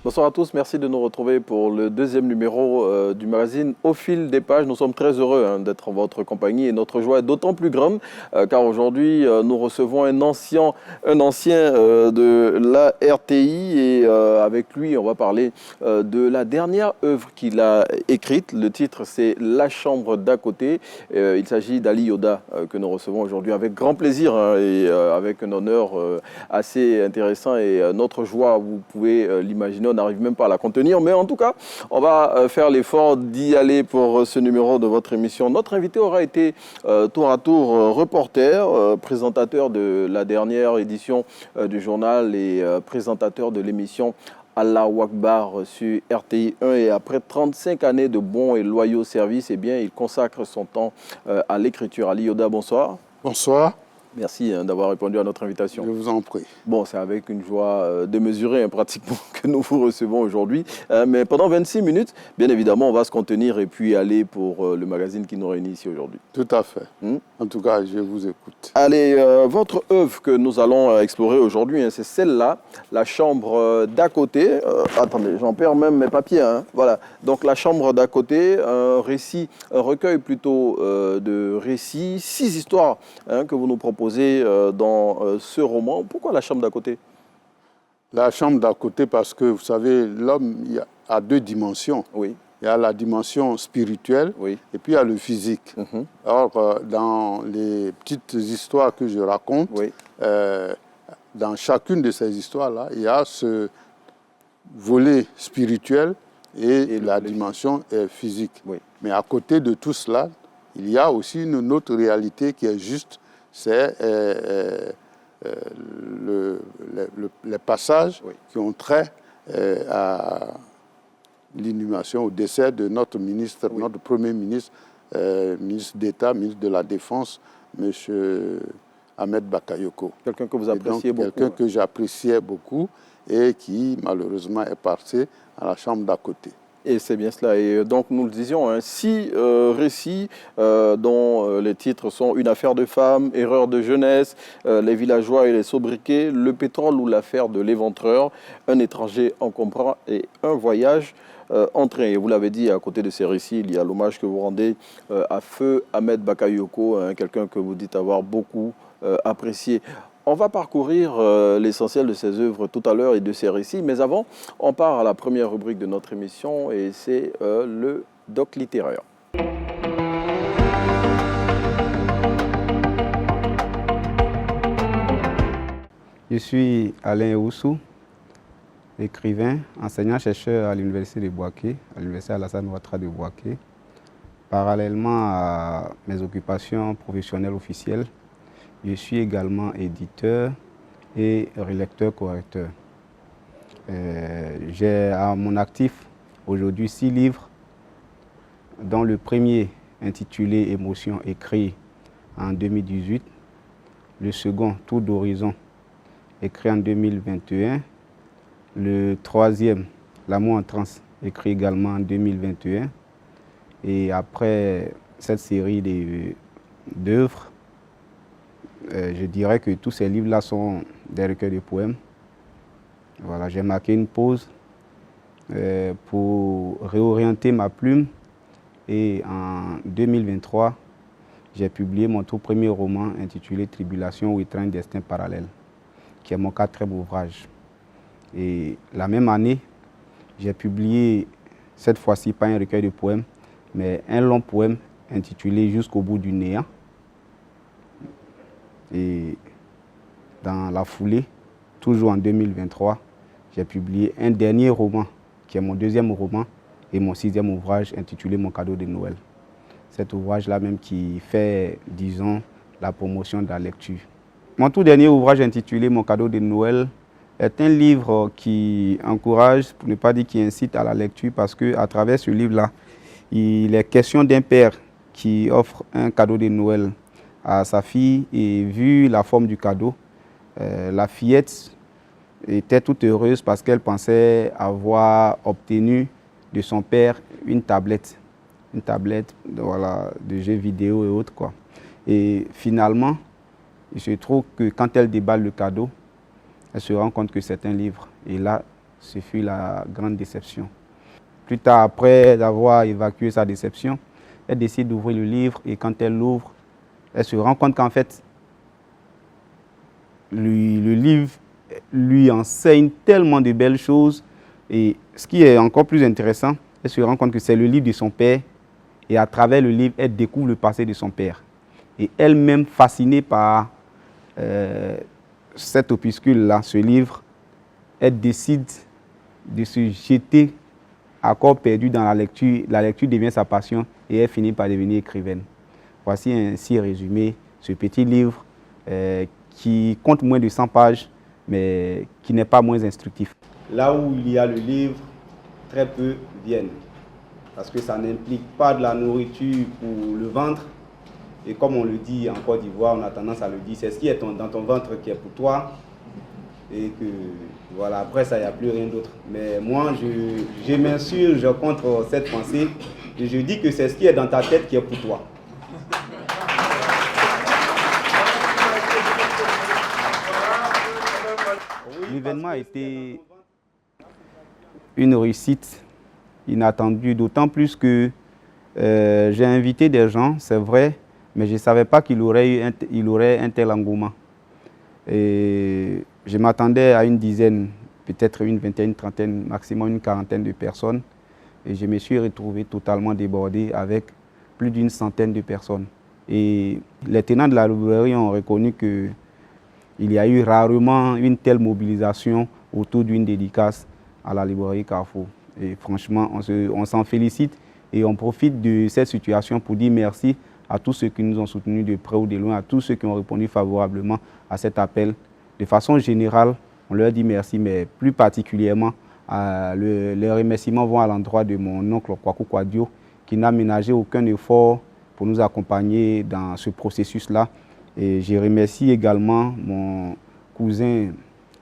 Bonsoir à tous, merci de nous retrouver pour le deuxième numéro du magazine Au fil des pages. Nous sommes très heureux d'être en votre compagnie et notre joie est d'autant plus grande car aujourd'hui nous recevons un ancien de la RTI et avec lui on va parler de la dernière œuvre qu'il a écrite. Le titre c'est La chambre d'à côté. Il s'agit d'Ali Yoda que nous recevons aujourd'hui avec grand plaisir et avec un honneur assez intéressant et notre joie, vous pouvez l'imaginer, on n'arrive même pas à la contenir, mais en tout cas, on va faire l'effort d'y aller pour ce numéro de votre émission. Notre invité aura été tour à tour reporter, présentateur de la dernière édition du journal et présentateur de l'émission Allahu Akbar sur RTI 1 et après 35 années de bons et loyaux services, eh bien, il consacre son temps à l'écriture. Ali Yoda, bonsoir. Bonsoir. Merci d'avoir répondu à notre invitation. Je vous en prie. Bon, c'est avec une joie démesurée pratiquement que nous vous recevons aujourd'hui. Mais pendant 26 minutes, bien évidemment, on va se contenir et puis aller pour le magazine qui nous réunit ici aujourd'hui. Tout à fait. En tout cas, je vous écoute. Allez, votre œuvre que nous allons explorer aujourd'hui, c'est celle-là, La chambre d'à côté. Attendez, j'en perds même mes papiers. Voilà. Donc, La chambre d'à côté, un recueil plutôt de récits, 6 histoires que vous nous proposez dans ce roman. Pourquoi La chambre d'à côté? La chambre d'à côté parce que, vous savez, l'homme a 2 dimensions. Oui. Il y a la dimension spirituelle et puis il y a le physique. Alors, dans les petites histoires que je raconte, dans chacune de ces histoires-là, il y a ce volet spirituel et la dimension physique. Mais à côté de tout cela, il y a aussi une autre réalité qui est juste, c'est les passages qui ont trait à l'inhumation, au décès de notre ministre, notre Premier ministre, ministre d'État, ministre de la Défense, M. Ahmed Bakayoko. Quelqu'un que vous appréciez beaucoup. Quelqu'un que j'appréciais beaucoup et qui, malheureusement, est parti à la chambre d'à côté. Et c'est bien cela. Et donc, nous le disions, 6 récits dont les titres sont Une affaire de femme, Erreur de jeunesse, Les villageois et les sobriquets, Le pétrole ou l'affaire de l'éventreur, Un étranger encombrant et Un voyage en train. Et vous l'avez dit, à côté de ces récits, il y a l'hommage que vous rendez à Feu Ahmed Bakayoko, quelqu'un que vous dites avoir beaucoup apprécié. On va parcourir l'essentiel de ces œuvres tout à l'heure et de ces récits, mais avant, on part à la première rubrique de notre émission et c'est le doc littéraire. Je suis Alain Oussou, écrivain, enseignant-chercheur à l'Université de Bouaké, à l'Université Alassane Ouattara de Bouaké. Parallèlement à mes occupations professionnelles officielles, je suis également éditeur et rédacteur-correcteur. J'ai à mon actif aujourd'hui 6 livres, dont le premier intitulé Émotions, écrit en 2018, le second Tour d'horizon, écrit en 2021, le troisième L'amour en transe, écrit également en 2021. Et après cette série d'œuvres, je dirais que tous ces livres-là sont des recueils de poèmes. Voilà, j'ai marqué une pause pour réorienter ma plume et en 2023, j'ai publié mon tout premier roman intitulé Tribulation ou étrange destin parallèle, qui est mon 4e ouvrage. Et la même année, j'ai publié, cette fois-ci pas un recueil de poèmes, mais un long poème intitulé Jusqu'au bout du néant. Et dans la foulée, toujours en 2023, j'ai publié un dernier roman, qui est mon 2e roman, et mon 6e ouvrage intitulé Mon cadeau de Noël. Cet ouvrage-là même qui fait, disons, la promotion de la lecture. Mon tout dernier ouvrage intitulé Mon cadeau de Noël est un livre qui encourage, pour ne pas dire qui incite à la lecture, parce qu'à travers ce livre-là, il est question d'un père qui offre un cadeau de Noël à sa fille et vu la forme du cadeau, la fillette était toute heureuse parce qu'elle pensait avoir obtenu de son père une tablette voilà, de jeux vidéo et autres, quoi. Et finalement, il se trouve que quand elle déballe le cadeau, elle se rend compte que c'est un livre. Et là, Ce fut la grande déception. Plus tard, après avoir évacué sa déception, elle décide d'ouvrir le livre et quand elle l'ouvre, elle se rend compte qu'en fait, le livre lui enseigne tellement de belles choses. Et ce qui est encore plus intéressant, elle se rend compte que c'est le livre de son père. Et à travers le livre, elle découvre le passé de son père. Et elle-même, fascinée par cet opuscule-là, ce livre, elle décide de se jeter à corps perdu dans la lecture. La lecture devient sa passion et elle finit par devenir écrivaine. Voici ainsi résumé ce petit livre qui compte moins de 100 pages, mais qui n'est pas moins instructif. Là où il y a le livre, très peu viennent. Parce que ça n'implique pas de la nourriture pour le ventre. Et comme on le dit en Côte d'Ivoire, on a tendance à le dire, c'est ce qui est dans ton ventre qui est pour toi. Et que, voilà, après ça, il n'y a plus rien d'autre. Mais moi, je m'insurge contre cette pensée et je dis que c'est ce qui est dans ta tête qui est pour toi. L'événement a été une réussite inattendue, d'autant plus que j'ai invité des gens, c'est vrai, mais je ne savais pas qu'il aurait un tel engouement. Et je m'attendais à une dizaine, peut-être une vingtaine, une trentaine, maximum une quarantaine de personnes. Et je me suis retrouvé totalement débordé avec plus d'une centaine de personnes. Et les tenants de la librairie ont reconnu qu'il y a eu rarement une telle mobilisation autour d'une dédicace à la librairie Carrefour. Et franchement, on s'en félicite et on profite de cette situation pour dire merci à tous ceux qui nous ont soutenus de près ou de loin, à tous ceux qui ont répondu favorablement à cet appel. De façon générale, on leur dit merci, mais plus particulièrement, les remerciements vont à l'endroit de mon oncle Kwaku Kwadio, qui n'a ménagé aucun effort pour nous accompagner dans ce processus-là. Et je remercie également mon cousin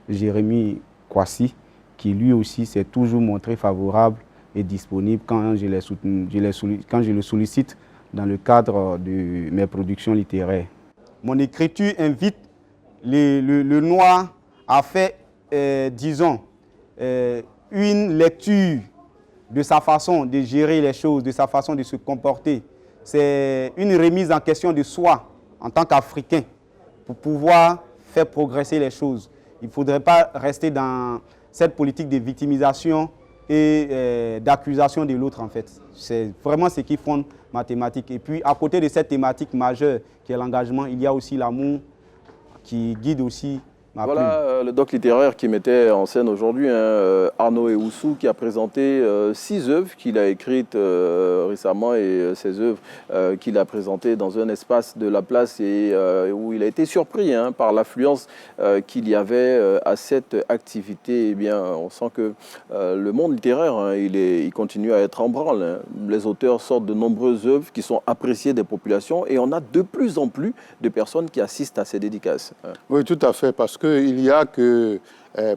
Jérémy Kwasi, qui lui aussi s'est toujours montré favorable et disponible quand je le sollicite dans le cadre de mes productions littéraires. Mon écriture invite le noir à faire, disons, une lecture de sa façon de gérer les choses, de sa façon de se comporter. C'est une remise en question de soi en tant qu'Africain pour pouvoir faire progresser les choses. Il ne faudrait pas rester dans cette politique de victimisation et d'accusation de l'autre en fait. C'est vraiment ce qui fonde ma thématique. Et puis à côté de cette thématique majeure qui est l'engagement, il y a aussi l'amour qui guide aussi ma plume. Voilà le doc littéraire qui mettait en scène aujourd'hui, Arnaud Ewusu, qui a présenté 6 œuvres qu'il a écrites récemment et ces œuvres qu'il a présentées dans un espace de la place et où il a été surpris par l'affluence qu'il y avait à cette activité. Eh bien, on sent que le monde littéraire, il continue à être en branle. Les auteurs sortent de nombreuses œuvres qui sont appréciées des populations et on a de plus en plus de personnes qui assistent à ces dédicaces. Oui, tout à fait, parce qu'il y a que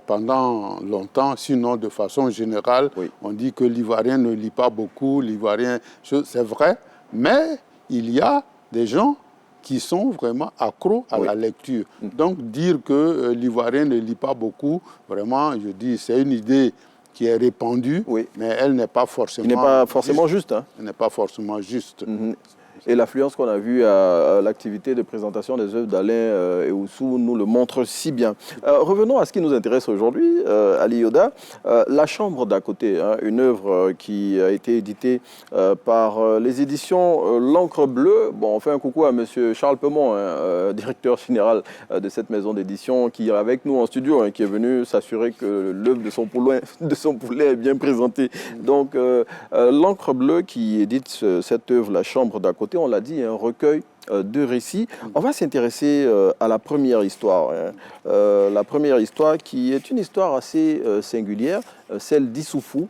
pendant longtemps, sinon de façon générale, oui, on dit que l'Ivoirien ne lit pas beaucoup, l'Ivoirien, c'est vrai, mais il y a des gens qui sont vraiment accros à la lecture. Donc dire que l'Ivoirien ne lit pas beaucoup, vraiment, je dis, c'est une idée qui est répandue, mais elle n'est pas forcément... Elle n'est pas forcément juste. Elle n'est pas forcément juste. Et l'affluence qu'on a vue à l'activité de présentation des œuvres d'Alain Ewusu nous le montre si bien. Revenons à ce qui nous intéresse aujourd'hui, Ali Yoda. La Chambre d'à côté, une œuvre qui a été éditée par les éditions L'Encre Bleue. Bon, on fait un coucou à M. Charles Pemont, directeur général de cette maison d'édition, qui est avec nous en studio, qui est venu s'assurer que l'œuvre de son poulet est bien présentée. Donc, L'Encre Bleue qui édite cette œuvre, La Chambre d'à côté, on l'a dit, un recueil de récits. On va s'intéresser à la première histoire. La première histoire qui est une histoire assez singulière, celle d'Issoufou,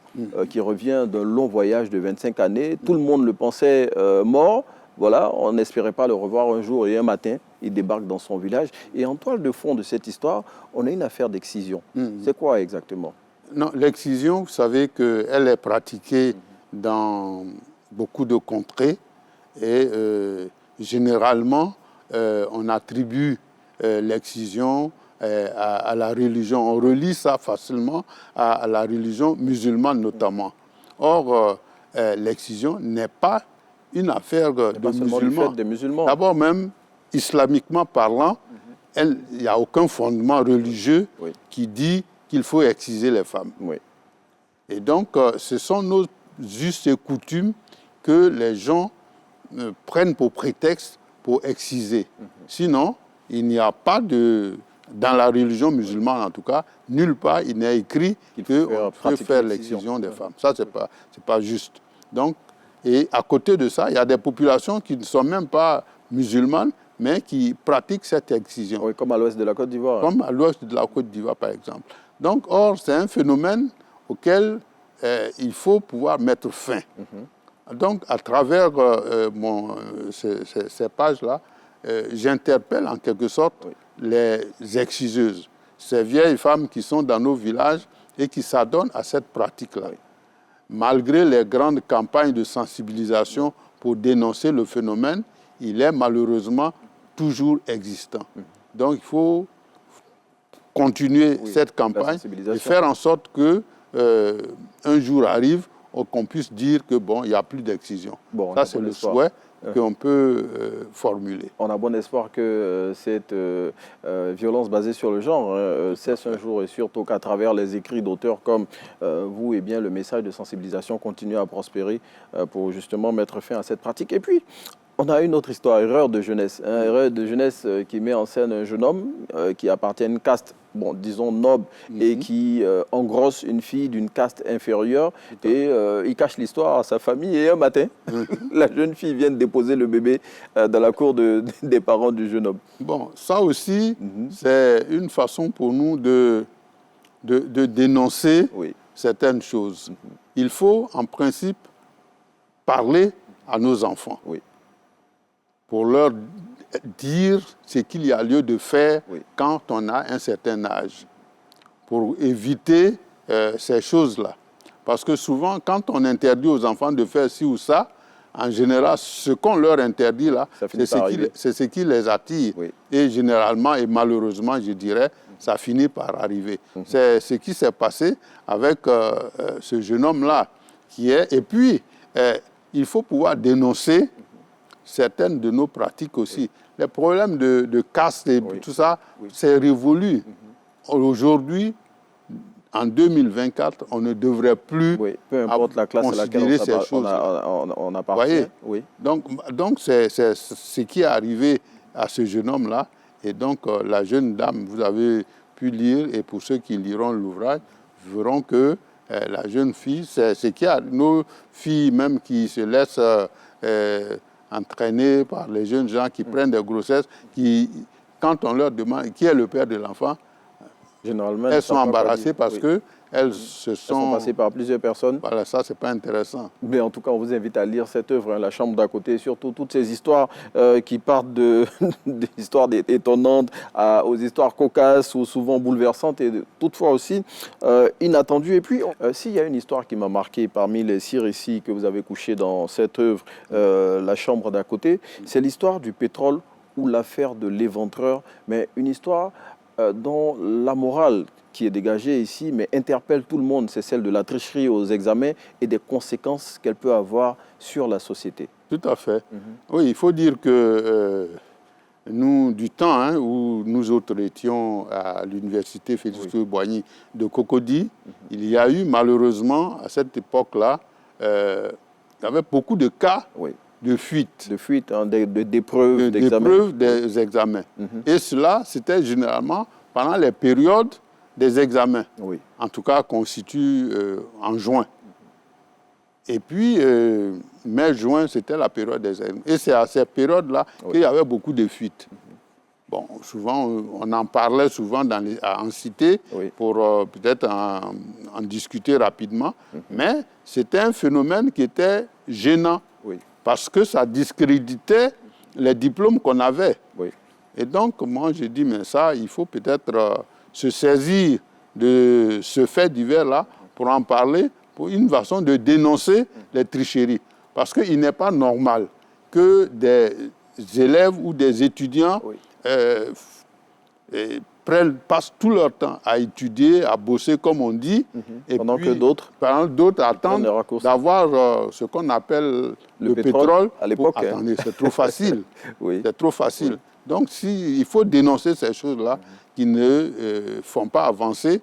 qui revient d'un long voyage de 25 années. Tout le monde le pensait mort. Voilà, on n'espérait pas le revoir un jour et un matin, il débarque dans son village. Et en toile de fond de cette histoire, on a une affaire d'excision. C'est quoi exactement? Non, l'excision, vous savez qu'elle est pratiquée dans beaucoup de contrées. Et généralement, on attribue l'excision à la religion. On relie ça facilement à la religion musulmane notamment. Or, l'excision n'est pas une affaire de musulmans. D'abord même, islamiquement parlant, il n'y a aucun fondement religieux qui dit qu'il faut exciser les femmes. Et donc, ce sont nos us et coutumes que les gens prennent pour prétexte pour exciser. Sinon, il n'y a pas de... Dans la religion musulmane, en tout cas, nulle part il n'est écrit qu'on peut faire l'excision des femmes. Ça, ce n'est pas juste. Donc, et à côté de ça, il y a des populations qui ne sont même pas musulmanes, mais qui pratiquent cette excision. Oui, comme à l'ouest de la Côte d'Ivoire. Comme à l'ouest de la Côte d'Ivoire, par exemple. Donc, or, c'est un phénomène auquel il faut pouvoir mettre fin. Donc, à travers ces pages-là, j'interpelle en quelque sorte les exciseuses, ces vieilles femmes qui sont dans nos villages et qui s'adonnent à cette pratique-là. Malgré les grandes campagnes de sensibilisation pour dénoncer le phénomène, il est malheureusement toujours existant. Donc, il faut continuer cette campagne et faire en sorte que un jour arrive qu'on puisse dire que bon, il n'y a plus d'excision. Bon, ça, c'est le souhait qu'on peut formuler. On a bon espoir que cette violence basée sur le genre cesse un jour, et surtout qu'à travers les écrits d'auteurs comme vous, eh bien, le message de sensibilisation continue à prospérer pour justement mettre fin à cette pratique. Et puis, on a une autre histoire, erreur de jeunesse. Erreur de jeunesse qui met en scène un jeune homme qui appartient à une caste, bon, disons noble, et qui engrosse une fille d'une caste inférieure. Et il cache l'histoire à sa famille. Et un matin, la jeune fille vient de déposer le bébé dans la cour des parents du jeune homme. Bon, ça aussi, c'est une façon pour nous de dénoncer certaines choses. Il faut, en principe, parler à nos enfants. Pour leur dire ce qu'il y a lieu de faire quand on a un certain âge, pour éviter ces choses-là. Parce que souvent, quand on interdit aux enfants de faire ci ou ça, en général, ce qu'on leur interdit là, c'est ce qui les attire. Et généralement, et malheureusement, je dirais, ça finit par arriver. C'est ce qui s'est passé avec ce jeune homme-là. Et puis, il faut pouvoir dénoncer certaines de nos pratiques aussi. Les problèmes de caste et tout ça, c'est révolu. Aujourd'hui, en 2024, on ne devrait plus peu importe la classe à laquelle on appartient. Donc c'est ce qui est arrivé à ce jeune homme-là. Et donc, la jeune dame, vous avez pu lire, et pour ceux qui liront l'ouvrage, verront que la jeune fille, c'est ce qu'il y a. Nos filles même qui se laissent entraînées par les jeunes gens qui prennent des grossesses, quand on leur demande qui est le père de l'enfant, généralement, elles sont embarrassées parce que elles sont passées par plusieurs personnes. Voilà, ça, c'est pas intéressant. Mais en tout cas, on vous invite à lire cette œuvre, La Chambre d'à côté, surtout toutes ces histoires qui partent des histoires étonnantes aux histoires cocasses ou souvent bouleversantes et toutefois aussi inattendues. Et puis, s'il y a une histoire qui m'a marqué parmi les 6 récits que vous avez couchés dans cette œuvre, La Chambre d'à côté, c'est l'histoire du pétrole ou l'affaire de l'éventreur, mais une histoire dont la morale qui est dégagée ici, mais interpelle tout le monde, c'est celle de la tricherie aux examens et des conséquences qu'elle peut avoir sur la société. Tout à fait. Oui, il faut dire que nous, du temps où nous autres étions à l'université Félix-Boigny de Cocody, il y a eu malheureusement, à cette époque-là, il y avait beaucoup de cas de fuite. De fuite, d'épreuves d'examen. D'épreuves des examens. Et cela, c'était généralement pendant les périodes des examens. En tout cas, constitue en juin. Et puis, mai-juin, c'était la période des examens. Et c'est à cette période-là qu'il y avait beaucoup de fuites. Bon, souvent, on en parlait souvent en cité pour peut-être en discuter rapidement. Mais c'était un phénomène qui était gênant. Parce que ça discréditait les diplômes qu'on avait. Et donc, moi, j'ai dit, mais ça, il faut peut-être se saisir de ce fait divers-là pour en parler, pour une façon de dénoncer les tricheries. Parce qu'il n'est pas normal que des élèves ou des étudiants passent tout leur temps à étudier, à bosser, comme on dit. Et pendant puis, que d'autres attendent d'avoir ce qu'on appelle le pétrole. À l'époque. Attendez, c'est trop facile. Oui. C'est trop facile. Oui. Donc, il faut dénoncer ces choses-là qui ne font pas avancer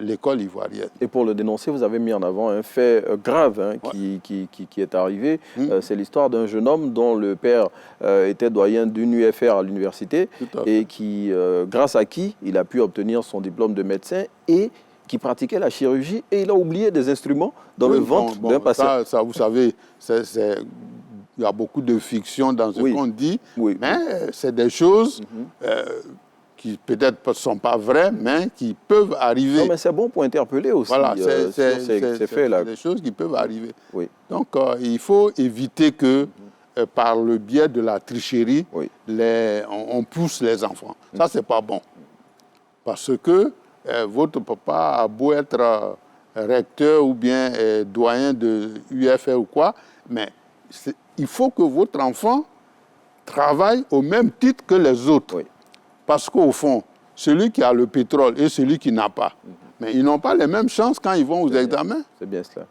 l'école ivoirienne. Et pour le dénoncer, vous avez mis en avant un fait grave qui est arrivé. C'est l'histoire d'un jeune homme dont le père était doyen d'une UFR à l'université et qui, grâce à qui il a pu obtenir son diplôme de médecin et qui pratiquait la chirurgie et il a oublié des instruments dans le ventre d'un patient. Ça, vous savez, il y a beaucoup de fiction dans ce qu'on dit, mais c'est des choses qui peut-être ne sont pas vraies, mais qui peuvent arriver. Non, mais c'est bon pour interpeller aussi. Voilà, c'est des choses qui peuvent arriver. Oui. Donc, il faut éviter que, par le biais de la tricherie, on pousse les enfants. Ça, ce n'est pas bon. Parce que votre papa a beau être recteur ou bien doyen de UFR ou quoi, mais il faut que votre enfant travaille au même titre que les autres. Oui. Parce qu'au fond, celui qui a le pétrole et celui qui n'a pas, mais ils n'ont pas les mêmes chances quand ils vont aux examens. C'est bien cela.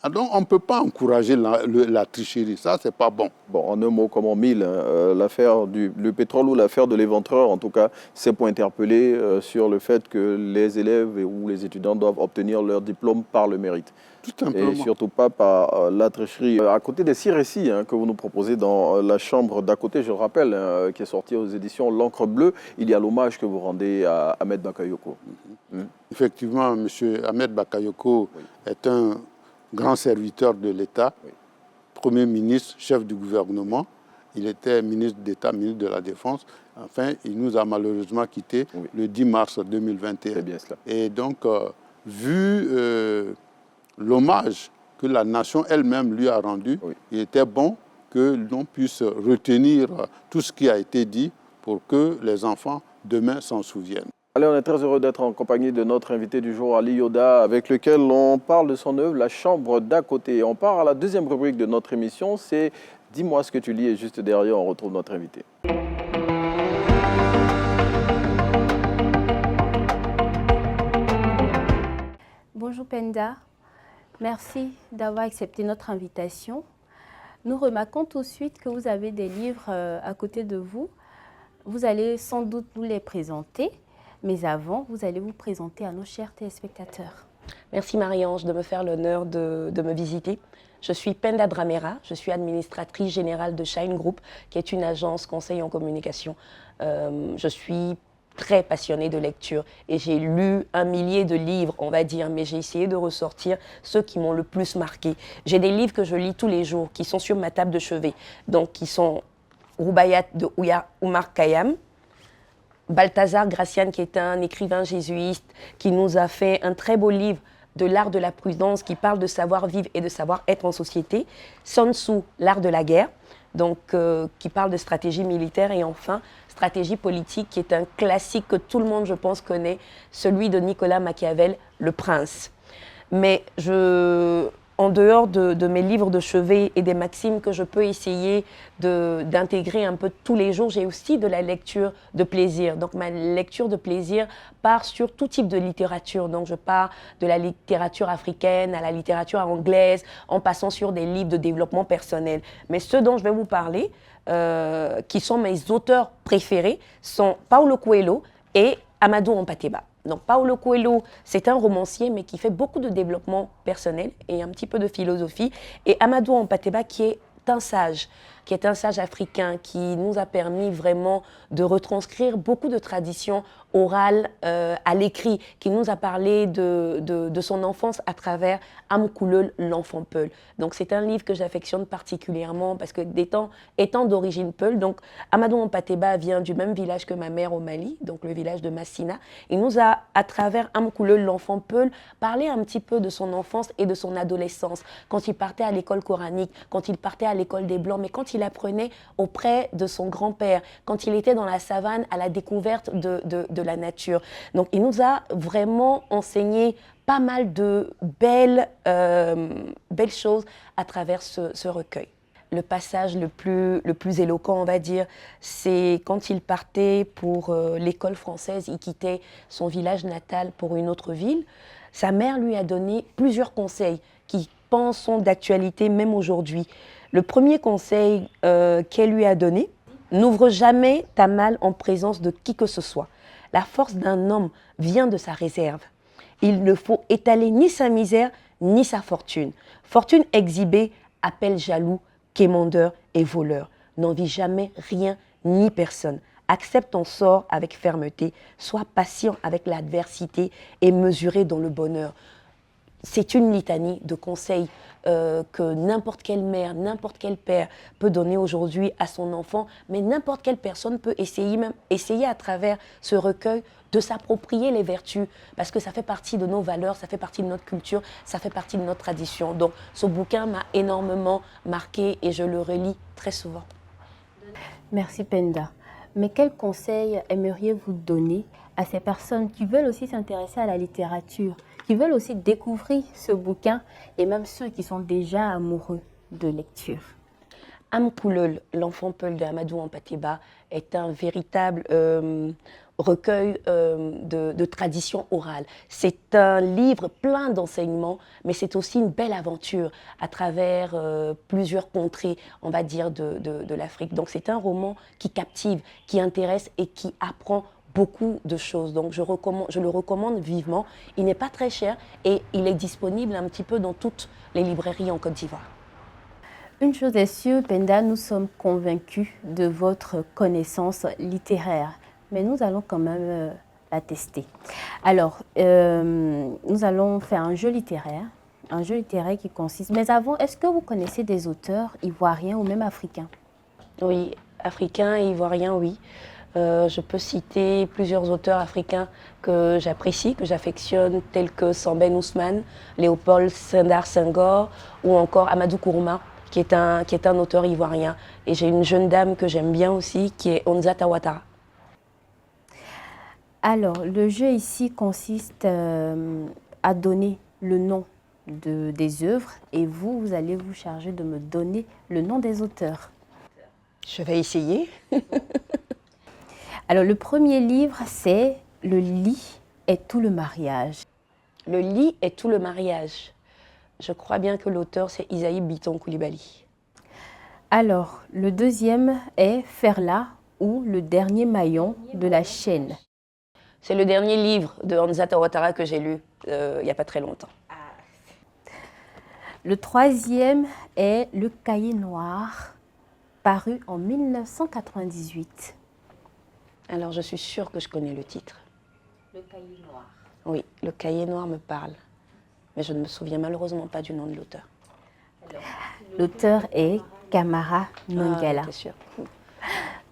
Donc, on ne peut pas encourager la tricherie. Ça, ce n'est pas bon. Bon, en un mot comme en mille, l'affaire du pétrole ou l'affaire de l'éventreur, en tout cas, c'est pour interpeller sur le fait que les élèves ou les étudiants doivent obtenir leur diplôme par le mérite. Tout simplement. Et surtout pas par la tricherie. À côté des 6 récits que vous nous proposez dans La Chambre d'à côté, je le rappelle, qui est sorti aux éditions L'Encre Bleue, il y a l'hommage que vous rendez à Ahmed Bakayoko. Effectivement, M. Ahmed Bakayoko est un grand serviteur de l'État, Premier ministre, chef du gouvernement. Il était ministre d'État, ministre de la Défense. Enfin, il nous a malheureusement quittés le 10 mars 2021. C'est bien cela. Et donc, vu l'hommage que la nation elle-même lui a rendu, il était bon que l'on puisse retenir tout ce qui a été dit pour que les enfants demain s'en souviennent. Allez, on est très heureux d'être en compagnie de notre invité du jour, Ali Yoda, avec lequel on parle de son œuvre, La Chambre d'à côté. On part à la deuxième rubrique de notre émission, c'est « Dis-moi ce que tu lis » et juste derrière, on retrouve notre invité. Bonjour Penda, merci d'avoir accepté notre invitation. Nous remarquons tout de suite que vous avez des livres à côté de vous. Vous allez sans doute nous les présenter. Mais avant, vous allez vous présenter à nos chers téléspectateurs. Merci Marie-Ange de me faire l'honneur de me visiter. Je suis Penda Dramera, je suis administratrice générale de Shine Group, qui est une agence conseil en communication. Je suis très passionnée de lecture et j'ai lu 1 millier de livres, on va dire, mais j'ai essayé de ressortir ceux qui m'ont le plus marqué. J'ai des livres que je lis tous les jours, qui sont sur ma table de chevet, donc qui sont Roubayat de Oumar Khayyam, Balthazar Gracian, qui est un écrivain jésuite, qui nous a fait un très beau livre de l'art de la prudence, qui parle de savoir-vivre et de savoir-être en société. Sun Tzu, l'art de la guerre, donc, qui parle de stratégie militaire. Et enfin, stratégie politique, qui est un classique que tout le monde, je pense, connaît, celui de Nicolas Machiavel, Le Prince. Mais en dehors de mes livres de chevet et des maximes que je peux essayer d'intégrer un peu tous les jours, j'ai aussi de la lecture de plaisir. Donc ma lecture de plaisir part sur tout type de littérature. Donc je pars de la littérature africaine à la littérature anglaise, en passant sur des livres de développement personnel. Mais ceux dont je vais vous parler, qui sont mes auteurs préférés, sont Paulo Coelho et Amadou Hampâté-Bâ. Donc Paulo Coelho, c'est un romancier, mais qui fait beaucoup de développement personnel et un petit peu de philosophie. Et Amadou Hampâté-Bâ, qui est un sage africain, qui nous a permis vraiment de retranscrire beaucoup de traditions orales à l'écrit, qui nous a parlé de son enfance à travers Amkoulel, l'enfant Peul. Donc c'est un livre que j'affectionne particulièrement parce que étant d'origine Peul, donc Amadou Hampâté-Bâ vient du même village que ma mère au Mali, donc le village de Massina. Il nous a, à travers Amkoulel, l'enfant Peul, parlé un petit peu de son enfance et de son adolescence, quand il partait à l'école coranique, quand il partait à l'école des Blancs, mais quand il apprenait auprès de son grand-père, quand il était dans la savane à la découverte de la nature. Donc il nous a vraiment enseigné pas mal de belles choses à travers ce recueil. le passage le plus éloquent, on va dire, c'est quand il partait pour l'école française, il quittait son village natal pour une autre ville. Sa mère lui a donné plusieurs conseils qui sont d'actualité même aujourd'hui. Le premier conseil qu'elle lui a donné, n'ouvre jamais ta malle en présence de qui que ce soit. La force d'un homme vient de sa réserve. Il ne faut étaler ni sa misère, ni sa fortune. Fortune exhibée appelle jaloux, quémandeur et voleur. N'envie jamais rien ni personne. Accepte ton sort avec fermeté. Sois patient avec l'adversité et mesuré dans le bonheur. C'est une litanie de conseils que n'importe quelle mère, n'importe quel père peut donner aujourd'hui à son enfant, mais n'importe quelle personne peut essayer à travers ce recueil de s'approprier les vertus, parce que ça fait partie de nos valeurs, ça fait partie de notre culture, ça fait partie de notre tradition. Donc ce bouquin m'a énormément marqué et je le relis très souvent. Merci Penda. Mais quel conseil aimeriez-vous donner à ces personnes qui veulent aussi s'intéresser à la littérature, qui veulent aussi découvrir ce bouquin, et même ceux qui sont déjà amoureux de lecture? Amkoulel, l'enfant Peul de Amadou Hampâté-Bâ, est un véritable recueil de tradition orale. C'est un livre plein d'enseignements, mais c'est aussi une belle aventure à travers plusieurs contrées, on va dire, de l'Afrique. Donc c'est un roman qui captive, qui intéresse et qui apprend beaucoup de choses. Donc je le recommande vivement. Il n'est pas très cher et il est disponible un petit peu dans toutes les librairies en Côte d'Ivoire. Une chose est sûre, Penda, nous sommes convaincus de votre connaissance littéraire, mais nous allons quand même la tester. Alors, nous allons faire un jeu littéraire qui consiste... Mais avant, est-ce que vous connaissez des auteurs ivoiriens ou même africains? Oui, africains et ivoiriens, oui. Je peux citer plusieurs auteurs africains que j'apprécie, que j'affectionne, tels que Sambène Ousmane, Léopold Sédar Senghor ou encore Amadou Kourouma, qui est un auteur ivoirien. Et j'ai une jeune dame que j'aime bien aussi, qui est Onzata Ouattara. Alors, le jeu ici consiste à donner le nom des œuvres et vous allez vous charger de me donner le nom des auteurs. Je vais essayer. Alors, le premier livre, c'est « Le lit est tout le mariage ». Le lit est tout le mariage. Je crois bien que l'auteur, c'est Isaïe Biton Koulibaly. Alors, le deuxième est « Ferla » ou « Le dernier maillon de la chaîne ». C'est le dernier livre de Onzata Ouattara que j'ai lu il n'y a pas très longtemps. Le troisième est « Le cahier noir », paru en 1998. Alors, je suis sûre que je connais le titre. Le cahier noir. Oui, le cahier noir me parle. Mais je ne me souviens malheureusement pas du nom de l'auteur. L'auteur est Kamara Mangala. C'est sûr.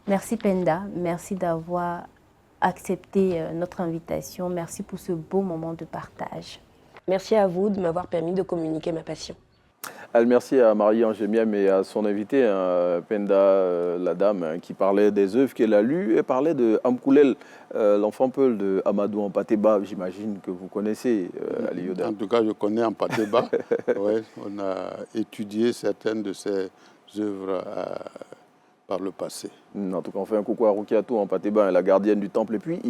Merci Penda, merci d'avoir accepté notre invitation. Merci pour ce beau moment de partage. Merci à vous de m'avoir permis de communiquer ma passion. Merci à Marie-Ange Miam et à son invité, Penda, la dame, qui parlait des œuvres qu'elle a lues et parlait de Amkoulel, l'enfant Peul de Amadou Hampâté-Bâ. J'imagine que vous connaissez Ali Yoda. En tout cas, je connais Hampâté-Bâ. Ouais, on a étudié certaines de ses œuvres par le passé. En tout cas, on fait un coucou à Roukiatou Hampâté-Bâ, la gardienne du temple. Et puis,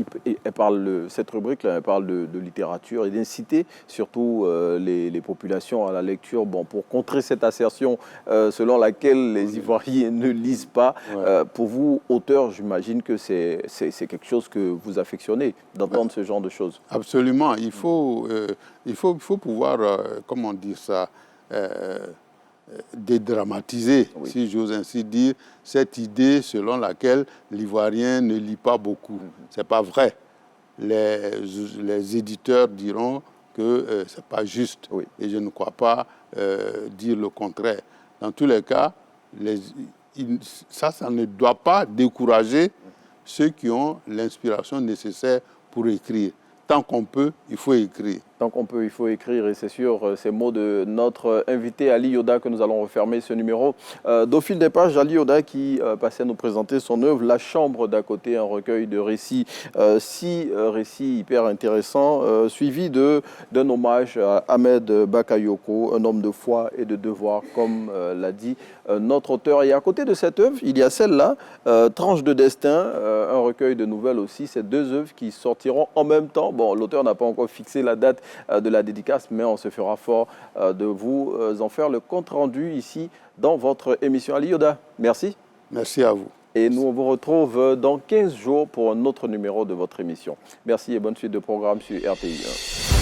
elle parle, cette rubrique-là, elle parle de littérature et d'inciter surtout les populations à la lecture, bon, pour contrer cette assertion selon laquelle les Ivoiriens ne lisent pas. Ouais. Pour vous, auteur, j'imagine que c'est quelque chose que vous affectionnez, d'entendre ce genre de choses. Absolument. Il faut pouvoir, comment dire ça, dédramatiser, oui, si j'ose ainsi dire, cette idée selon laquelle l'Ivoirien ne lit pas beaucoup. Ce n'est pas vrai. Les éditeurs diront que ce n'est pas juste. Oui. Et je ne crois pas dire le contraire. Dans tous les cas, ça ne doit pas décourager ceux qui ont l'inspiration nécessaire pour écrire. Tant qu'on peut, il faut écrire. Donc il faut écrire, et c'est sûr, ces mots de notre invité Ali Yoda que nous allons refermer ce numéro. D'au fil des pages, Ali Yoda qui passait à nous présenter son œuvre, La Chambre d'à côté, un recueil de récits, 6 récits hyper intéressants, suivi d'un hommage à Ahmed Bakayoko, un homme de foi et de devoir, comme l'a dit notre auteur. Et à côté de cette œuvre, il y a celle-là, Tranche de destin, un recueil de nouvelles aussi. Ces 2 œuvres qui sortiront en même temps. Bon, l'auteur n'a pas encore fixé la date de la dédicace, mais on se fera fort de vous en faire le compte-rendu ici dans votre émission. Ali Yoda, merci. Merci à vous. Et nous, on vous retrouve dans 15 jours pour un autre numéro de votre émission. Merci et bonne suite de programme sur RTI1.